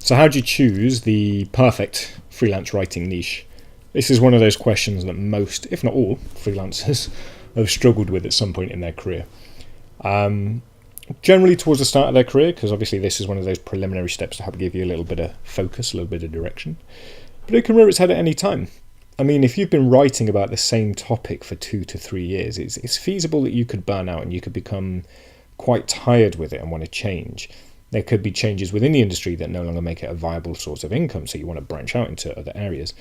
So how do you choose the perfect freelance writing niche? This is one of those questions that most, if not all, freelancers have struggled with at some point in their career. Generally towards the start of their career, because obviously this is one of those preliminary steps to help give you a little bit of focus, a little bit of direction. But it can rear its head at any time. I mean, if you've been writing about the same topic for 2 to 3 years, it's feasible that you could burn out and you could become quite tired with it and want to change. There could be changes within the industry that no longer make it a viable source of income, so you want to branch out into other areas.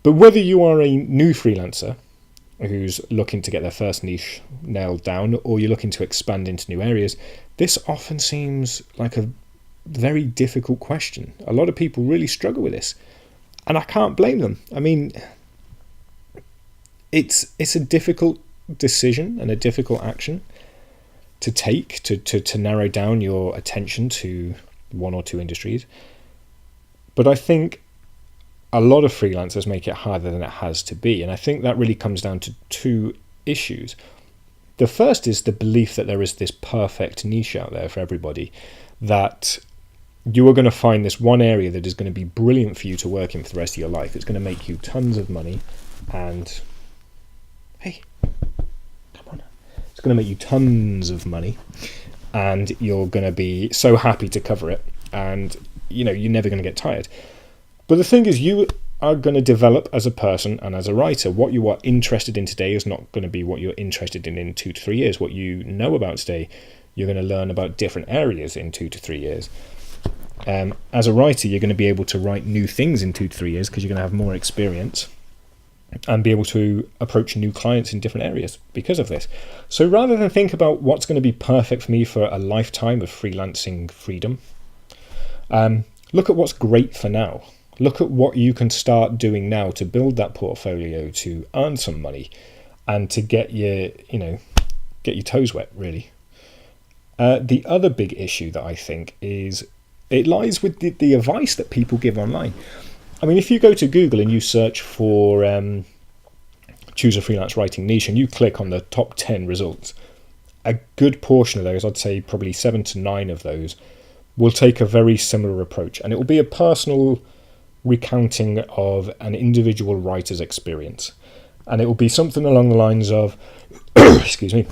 But whether you are a new freelancer who's looking to get their first niche nailed down, or you're looking to expand into new areas, this often seems like a very difficult question. A lot of people really struggle with this, and I can't blame them. I mean, it's a difficult decision and a difficult action to take to narrow down your attention to one or two industries. But I think a lot of freelancers make it harder than it has to be. And I think that really comes down to two issues. The first is the belief that there is this perfect niche out there for everybody, that you are going to find this one area that is going to be brilliant for you to work in for the rest of your life. It's going to make you tons of money and it's going to make you tons of money and you're going to be so happy to cover it, and you're never going to get tired. But the thing is, you are going to develop as a person and as a writer. What you are interested in today is not going to be what you're interested in 2 to 3 years. What you know about today, you're going to learn about different areas in 2 to 3 years. As a writer, you're going to be able to write new things in 2 to 3 years because you're going to have more experience and be able to approach new clients in different areas because of this. So rather than think about what's going to be perfect for me for a lifetime of freelancing freedom, look at what's great for now. Look at what you can start doing now to build that portfolio, to earn some money, and to get your toes wet, really. The other big issue that I think is it lies with the advice that people give online. I mean, if you go to Google and you search for choose a freelance writing niche and you click on the top 10 results, a good portion of those, I'd say probably 7 to 9 of those, will take a very similar approach. And it will be a personal recounting of an individual writer's experience. And it will be something along the lines of, excuse me,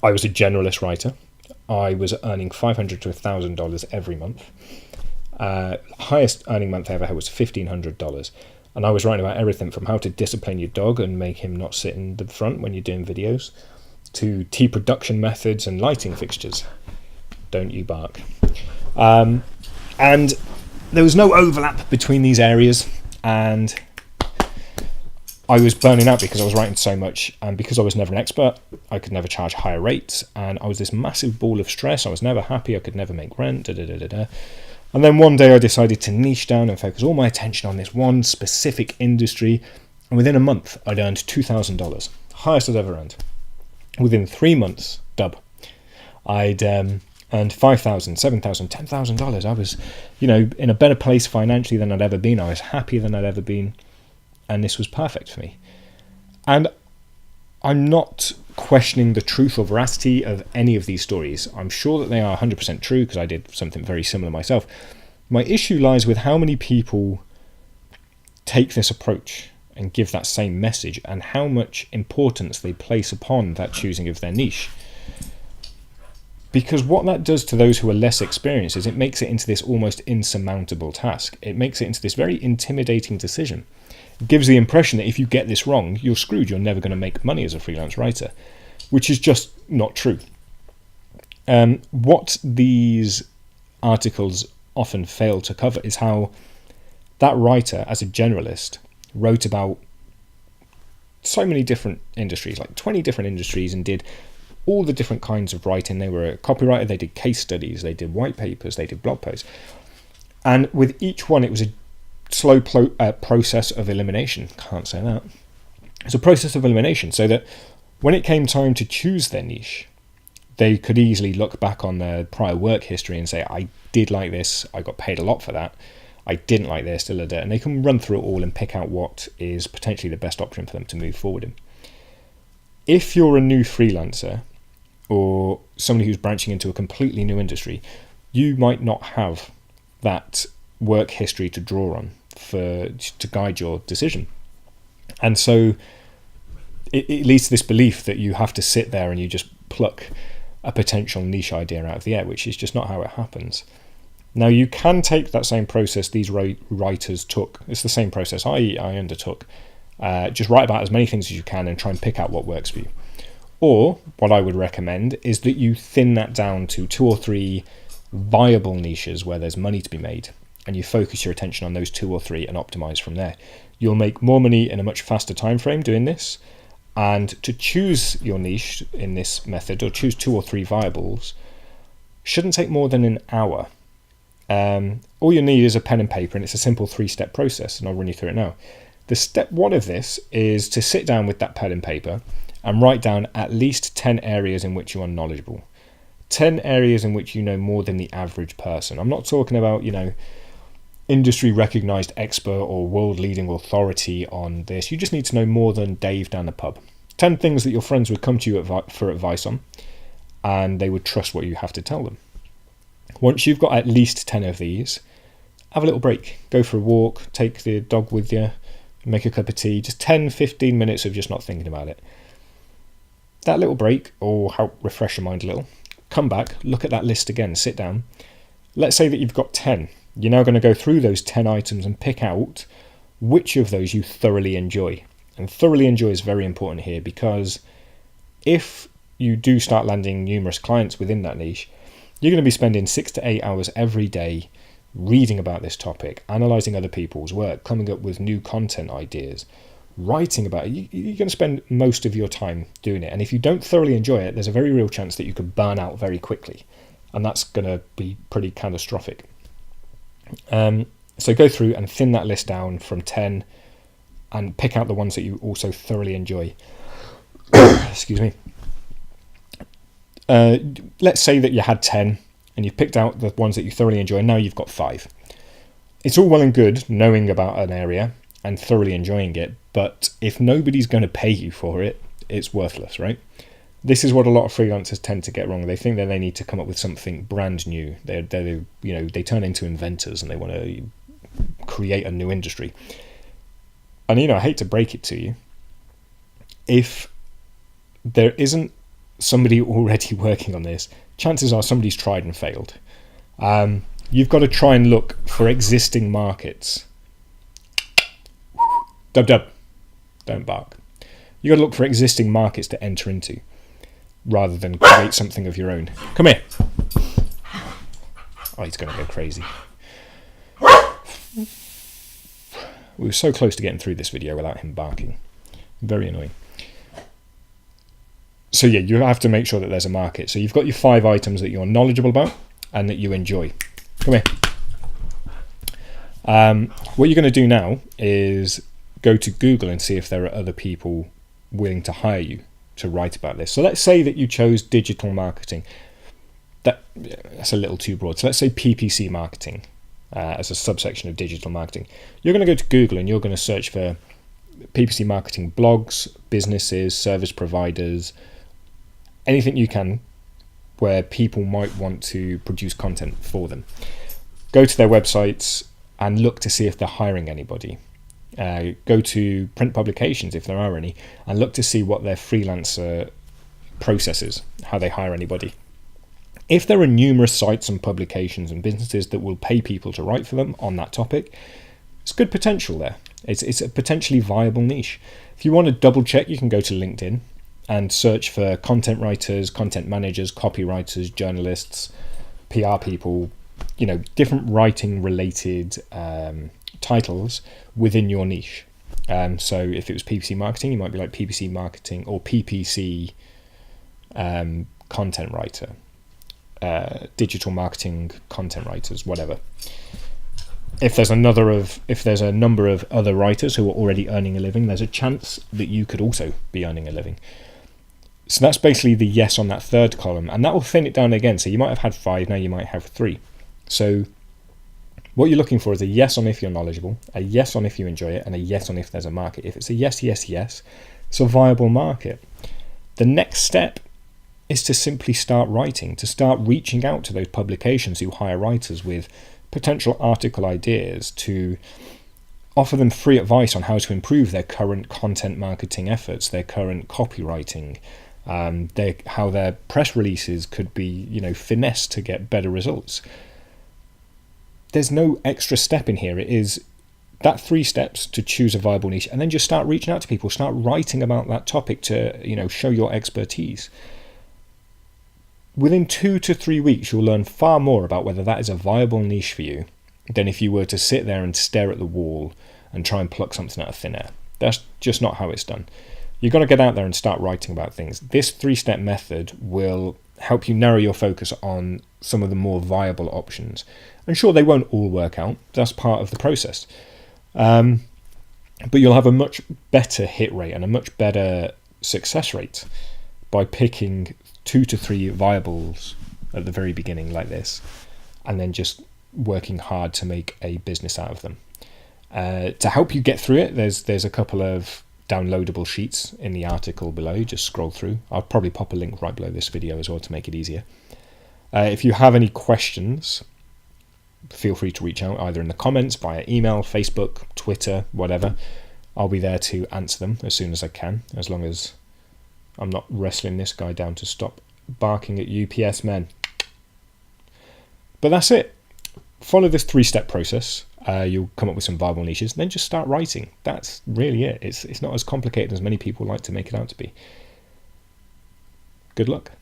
I was a generalist writer. I was earning $500 to $1,000 every month. Highest earning month I ever had was $1,500. And I was writing about everything from how to discipline your dog and make him not sit in the front when you're doing videos, to tea production methods and lighting fixtures. Don't you bark. And there was no overlap between these areas, and I was burning out because I was writing so much, and because I was never an expert, I could never charge higher rates, and I was this massive ball of stress. I was never happy. I could never make rent. And then one day I decided to niche down and focus all my attention on this one specific industry, and within a month I'd earned $2,000, highest I'd ever earned. Within 3 months, dub, I'd earned $5,000, $7,000, $10,000. I was, in a better place financially than I'd ever been. I was happier than I'd ever been, and this was perfect for me. And I'm not questioning the truth or veracity of any of these stories. I'm sure that they are 100% true because I did something very similar myself. My issue lies with how many people take this approach and give that same message, and how much importance they place upon that choosing of their niche. Because what that does to those who are less experienced is it makes it into this almost insurmountable task. It makes it into this very intimidating decision. It gives the impression that if you get this wrong, you're screwed. You're never going to make money as a freelance writer, which is just not true. What these articles often fail to cover is how that writer, as a generalist, wrote about so many different industries, like 20 different industries, and did all the different kinds of writing. They were a copywriter, they did case studies, they did white papers, they did blog posts. And with each one, it was a slow process of elimination. Can't say that. It's a process of elimination, so that when it came time to choose their niche, they could easily look back on their prior work history and say, I did like this, I got paid a lot for that, I didn't like this, and they can run through it all and pick out what is potentially the best option for them to move forward in. If you're a new freelancer, or somebody who's branching into a completely new industry, you might not have that work history to draw on to guide your decision. And so it leads to this belief that you have to sit there and you just pluck a potential niche idea out of the air, which is just not how it happens. Now, you can take that same process these writers took. It's the same process I undertook. Just write about as many things as you can and try and pick out what works for you. Or what I would recommend is that you thin that down to 2 or 3 viable niches where there's money to be made, and you focus your attention on those 2 or 3 and optimize from there. You'll make more money in a much faster time frame doing this. And to choose your niche in this method, or choose 2 or 3 viables, shouldn't take more than an hour. All you need is a pen and paper, and it's a simple 3-step process, and I'll run you through it now. The step 1 of this is to sit down with that pen and paper and write down at least 10 areas in which you are knowledgeable. 10 areas in which you know more than the average person. I'm not talking about, industry recognized expert or world leading authority on this. You just need to know more than Dave down the pub. 10 things that your friends would come to you for advice on, and they would trust what you have to tell them. Once you've got at least 10 of these, have a little break. Go for a walk, take the dog with you, make a cup of tea, just 10-15 minutes of just not thinking about it. That little break will help refresh your mind a little. Come back, look at that list again, sit down. Let's say that you've got 10. You're now going to go through those 10 items and pick out which of those you thoroughly enjoy. And thoroughly enjoy is very important here, because if you do start landing numerous clients within that niche, you're going to be spending 6 to 8 hours every day reading about this topic, analysing other people's work, coming up with new content ideas, writing about it. You're going to spend most of your time doing it. And if you don't thoroughly enjoy it, there's a very real chance that you could burn out very quickly. And that's going to be pretty catastrophic. So go through and thin that list down from 10 and pick out the ones that you also thoroughly enjoy. Excuse me. Let's say that you had 10 and you picked out the ones that you thoroughly enjoy, and now you've got 5. It's all well and good knowing about an area and thoroughly enjoying it, but if nobody's going to pay you for it, it's worthless, right? This is what a lot of freelancers tend to get wrong. They think that they need to come up with something brand new. They turn into inventors and they want to create a new industry. And I hate to break it to you, if there isn't somebody already working on this, chances are somebody's tried and failed. You've got to try and look for existing markets. Dub, don't bark. You've got to look for existing markets to enter into, rather than create something of your own. Come here. Oh, he's going to go crazy. We were so close to getting through this video without him barking. Very annoying. So yeah, you have to make sure that there's a market. So you've got your 5 items that you're knowledgeable about and that you enjoy. Come here. What you're going to do now is go to Google and see if there are other people willing to hire you to write about this. So let's say that you chose digital marketing. That's a little too broad. So let's say PPC marketing as a subsection of digital marketing. You're going to go to Google and you're going to search for PPC marketing blogs, businesses, service providers, anything you can where people might want to produce content for them. Go to their websites and look to see if they're hiring anybody. Go to print publications, if there are any, and look to see what their freelancer process is, how they hire anybody. If there are numerous sites and publications and businesses that will pay people to write for them on that topic, it's good potential there. It's a potentially viable niche. If you want to double check, you can go to LinkedIn and search for content writers, content managers, copywriters, journalists, PR people, different writing related titles within your niche. So if it was PPC marketing, you might be like PPC marketing or PPC content writer, digital marketing content writers, whatever. If there's a number of other writers who are already earning a living, there's a chance that you could also be earning a living. So that's basically the yes on that third column, and that will thin it down again. So you might have had 5, now you might have 3. So what you're looking for is a yes on if you're knowledgeable, a yes on if you enjoy it, and a yes on if there's a market. If it's a yes, it's a viable market. The next step is to simply start writing, to start reaching out to those publications who hire writers with potential article ideas to offer them free advice on how to improve their current content marketing efforts, their current copywriting, how their press releases could be, finessed to get better results. There's no extra step in here. It is that 3 steps to choose a viable niche, and then just start reaching out to people, start writing about that topic to, show your expertise. Within 2 to 3 weeks, you'll learn far more about whether that is a viable niche for you than if you were to sit there and stare at the wall and try and pluck something out of thin air. That's just not how it's done. You've got to get out there and start writing about things. This 3-step method will help you narrow your focus on some of the more viable options. And sure, they won't all work out. That's part of the process. But you'll have a much better hit rate and a much better success rate by picking 2 to 3 viables at the very beginning like this, and then just working hard to make a business out of them. To help you get through it, there's a couple of downloadable sheets in the article below. Just scroll through. I'll probably pop a link right below this video as well to make it easier. If you have any questions, feel free to reach out either in the comments, via email, Facebook, Twitter, whatever. I'll be there to answer them as soon as I can, as long as I'm not wrestling this guy down to stop barking at UPS men. But that's it. Follow this 3-step process. You'll come up with some viable niches, then just start writing. That's really it. It's not as complicated as many people like to make it out to be. Good luck.